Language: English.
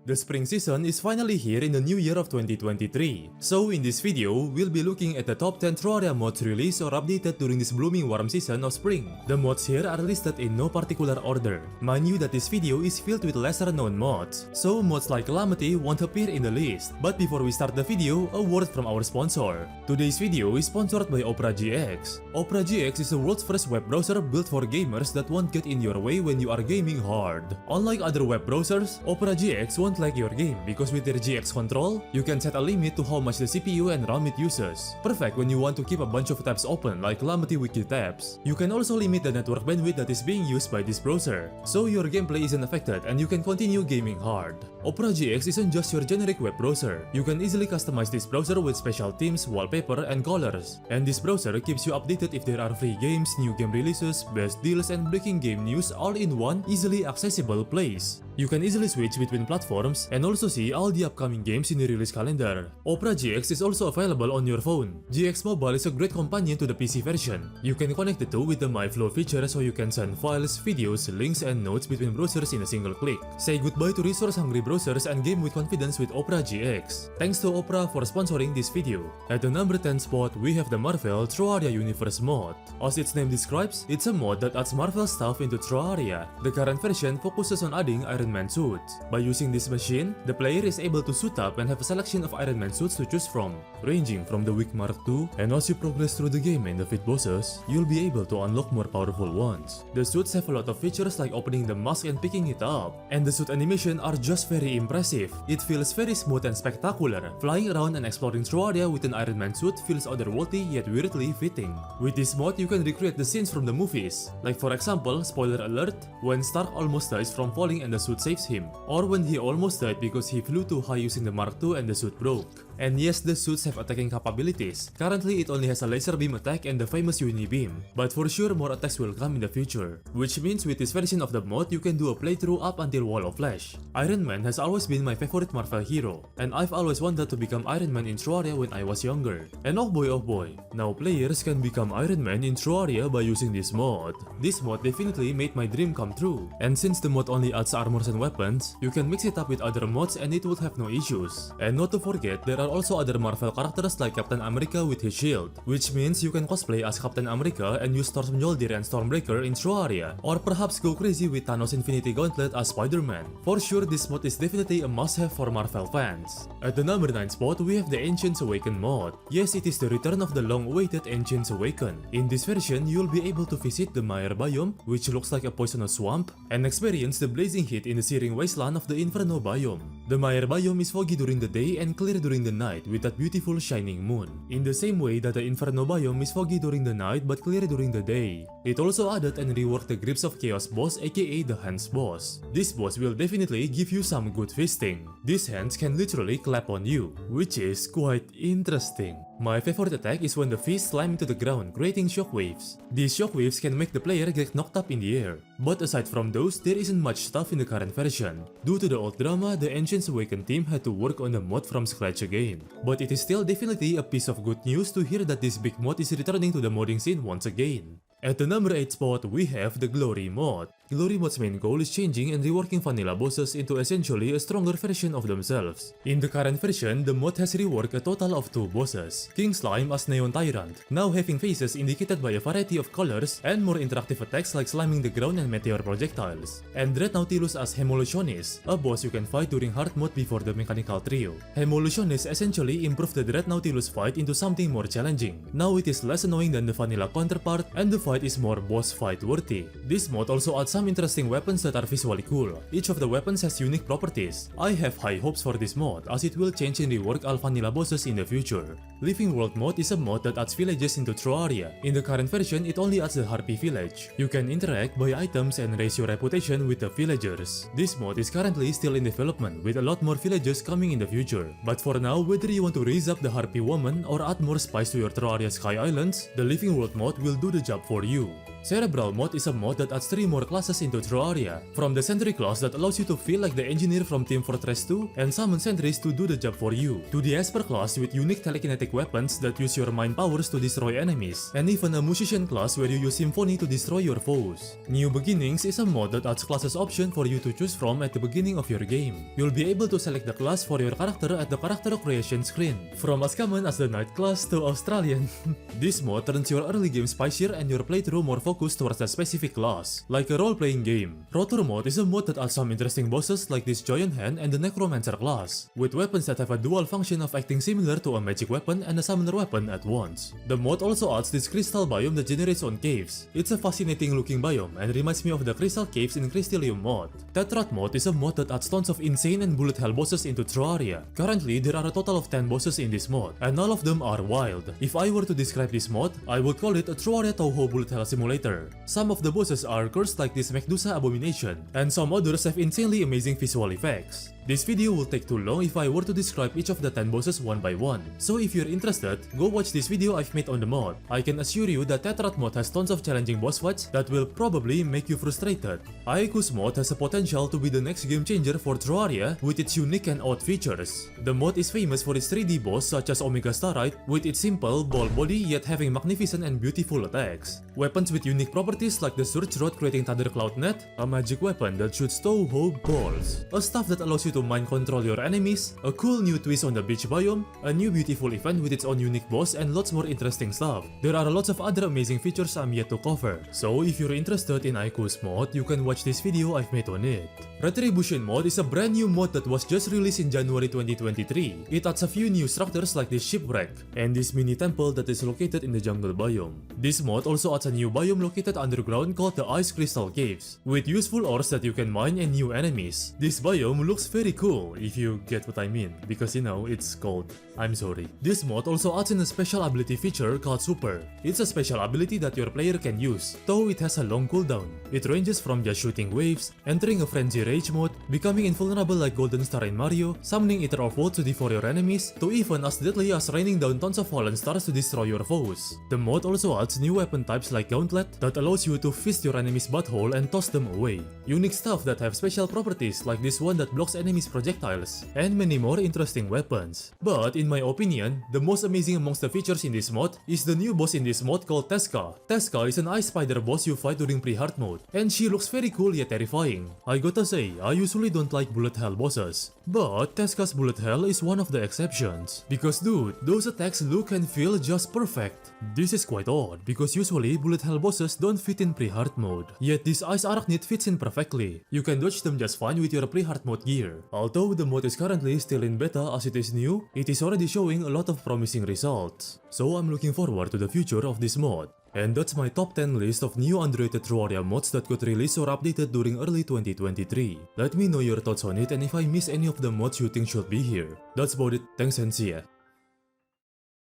The spring season is finally here in the new year of 2023. So in this video, we'll be looking at the top 10 Terraria mods released or updated during this blooming warm season of spring. The mods here are listed in no particular order. Mind you that this video is filled with lesser known mods, so mods like Calamity won't appear in the list. But before we start the video, a word from our sponsor. Today's video is sponsored by Opera GX. Opera GX is the world's first web browser built for gamers that won't get in your way when you are gaming hard. Unlike other web browsers, Opera GX won't lag your game because with their GX control, you can set a limit to how much the CPU and RAM it uses. Perfect when you want to keep a bunch of tabs open like Calamity Wiki tabs. You can also limit the network bandwidth that is being used by this browser, so your gameplay isn't affected and you can continue gaming hard. Opera GX isn't just your generic web browser. You can easily customize this browser with special themes, wallpaper, and colors. And this browser keeps you updated if there are free games, new game releases, best deals, and breaking game news all in one easily accessible place. You can easily switch between platforms and also see all the upcoming games in the release calendar. Opera GX is also available on your phone. GX Mobile is a great companion to the PC version. You can connect the two with the My Flow feature so you can send files, videos, links, and notes between browsers in a single click. Say goodbye to resource-hungry browsers and game with confidence with Opera GX. Thanks to Opera for sponsoring this video. At the number 10 spot, we have the Marvel Terraria Universe mod. As its name describes, it's a mod that adds Marvel stuff into Terraria. The current version focuses on adding Iron Man suits. By using this machine, the player is able to suit up and have a selection of Iron Man suits to choose from, ranging from the weak Mark II, and as you progress through the game and defeat bosses, you'll be able to unlock more powerful ones. The suits have a lot of features like opening the mask and picking it up, and the suit animation are just very impressive. It feels very smooth and spectacular. Flying around and exploring Terraria with an Iron Man suit feels otherworldly yet weirdly fitting. With this mod, you can recreate the scenes from the movies, like for example, spoiler alert, when Stark almost dies from falling and the suit saves him, or when he almost died because he flew too high using the Mark II and the suit broke. And yes, the suits have attacking capabilities. Currently, it only has a laser beam attack and the famous uni beam, but for sure more attacks will come in the future. Which means with this version of the mod, you can do a playthrough up until Wall of Flash. Iron Man has always been my favorite Marvel hero, and I've always wanted to become Iron Man in Terraria when I was younger. And oh boy, now players can become Iron Man in Terraria by using this mod. This mod definitely made my dream come true. And since the mod only adds armors and weapons, you can mix it up with other mods and it would have no issues. And not to forget, there are also other Marvel characters like Captain America with his shield, which means you can cosplay as Captain America and use Storm Mjolnir and Stormbreaker in Terraria, or perhaps go crazy with Thanos Infinity Gauntlet as Spider-Man. For sure, this mod is definitely a must-have for Marvel fans. At the number 9 spot, we have the Ancients Awaken mod. Yes, it is the return of the long-awaited Ancients Awaken. In this version, you'll be able to visit the Mire biome, which looks like a poisonous swamp, and experience the blazing heat in the searing wasteland of the Inferno biome. The Mire biome is foggy during the day and clear during the night with that beautiful shining moon, in the same way that the Inferno biome is foggy during the night but clear during the day. It also added and reworked the Grips of Chaos boss, aka the Hands boss. This boss will definitely give you some good feasting. These hands can literally clap on you, which is quite interesting. My favorite attack is when the fists slam into the ground, creating shockwaves. These shockwaves can make the player get knocked up in the air. But aside from those, there isn't much stuff in the current version. Due to the old drama, the Ancients Awaken team had to work on the mod from scratch again. But it is still definitely a piece of good news to hear that this big mod is returning to the modding scene once again. At the number 8 spot, we have the Glory mod. Glory mod's main goal is changing and reworking vanilla bosses into essentially a stronger version of themselves. In the current version, the mod has reworked a total of 2 bosses. King Slime as Neon Tyrant, now having faces indicated by a variety of colors and more interactive attacks like slamming the ground and meteor projectiles. And Dreadnoughtilus as Hemolutionis, a boss you can fight during hard mode before the mechanical trio. Hemolutionis essentially improved the Dreadnoughtilus fight into something more challenging. Now it is less annoying than the vanilla counterpart and the fight is more boss fight worthy. This mod also adds some interesting weapons that are visually cool. Each of the weapons has unique properties. I have high hopes for this mod as it will change and rework all vanilla bosses in the future. Living World mod is a mod that adds villages into Terraria. In the current version, it only adds the Harpy village. You can interact, buy items, and raise your reputation with the villagers. This mod is currently still in development with a lot more villages coming in the future. But for now, whether you want to raise up the Harpy woman or add more spice to your Terraria Sky Islands, the Living World mod will do the job for you. Cerebral mod is a mod that adds 3 more classes into Terraria. From the sentry class that allows you to feel like the engineer from Team Fortress 2 and summon sentries to do the job for you, to the Esper class with unique telekinetic weapons that use your mind powers to destroy enemies, and even a musician class where you use symphony to destroy your foes. New Beginnings is a mod that adds classes option for you to choose from at the beginning of your game. You'll be able to select the class for your character at the character creation screen, from as common as the Knight class to Australian. This mod turns your early game spicier and your playthrough more focused towards a specific class, like a role-playing game. Rothur mod is a mod that adds some interesting bosses like this Giant Hand and the Necromancer class, with weapons that have a dual function of acting similar to a magic weapon and a summoner weapon at once. The mod also adds this crystal biome that generates on caves. It's a fascinating looking biome and reminds me of the crystal caves in Crystallium mod. TETRAD mod is a mod that adds tons of insane and bullet hell bosses into Terraria. Currently, there are a total of 10 bosses in this mod, and all of them are wild. If I were to describe this mod, I would call it a Terraria Toho bullet hell simulator. Some of the bosses are cursed like this Medusa abomination, and some others have insanely amazing visual effects. This video will take too long if I were to describe each of the 10 bosses one by one, so if you're interested, go watch this video I've made on the mod. I can assure you that TETRAD mod has tons of challenging boss fights that will probably make you frustrated. Aequus mod has a potential to be the next game changer for Terraria with its unique and odd features. The mod is famous for its 3D boss such as Omega Starite with its simple, ball body yet having magnificent and beautiful attacks. Weapons with unique properties like the Surge Rod creating Thundercloud Net, a magic weapon that shoots Toho balls, a staff that allows you to mind control your enemies, a cool new twist on the beach biome, a new beautiful event with its own unique boss, and lots more interesting stuff. There are lots of other amazing features I'm yet to cover, so if you're interested in Aequus mod, you can watch this video I've made on it. Retribution mod is a brand new mod that was just released in January 2023. It adds a few new structures like this shipwreck, and this mini temple that is located in the jungle biome. This mod also adds a new biome located underground called the Ice Crystal Caves, with useful ores that you can mine and new enemies. This biome looks very cool, if you get what I mean, because you know, it's cold. I'm sorry. This mod also adds in a special ability feature called Super. It's a special ability that your player can use, though it has a long cooldown. It ranges from just shooting waves, entering a frenzy rage mode, becoming invulnerable like Golden Star in Mario, summoning Ether of Woe to devour your enemies, to even as deadly as raining down tons of fallen stars to destroy your foes. The mod also adds new weapon types like Gauntlet that allows you to fist your enemy's butthole and toss them away, unique stuff that have special properties like this one that blocks enemies' projectiles, and many more interesting weapons. But in my opinion, the most amazing amongst the features in this mod is the new boss in this mod called Tesca. Tesca is an ice spider boss you fight during pre-hard mode, and she looks very cool yet terrifying. I gotta say, I usually don't like bullet hell bosses, but Tesca's bullet hell is one of the exceptions. Because dude, those attacks look and feel just perfect. This is quite odd, because usually bullet hell bosses don't fit in pre-hard mode, yet this ice arachnid fits in perfectly. You can dodge them just fine with your pre-hard mode gear. Although the mod is currently still in beta as it is new, it is already showing a lot of promising results. So I'm looking forward to the future of this mod. And that's my top 10 list of new underrated Terraria mods that got released or updated during early 2023. Let me know your thoughts on it and if I miss any of the mods you think should be here. That's about it, thanks and see ya.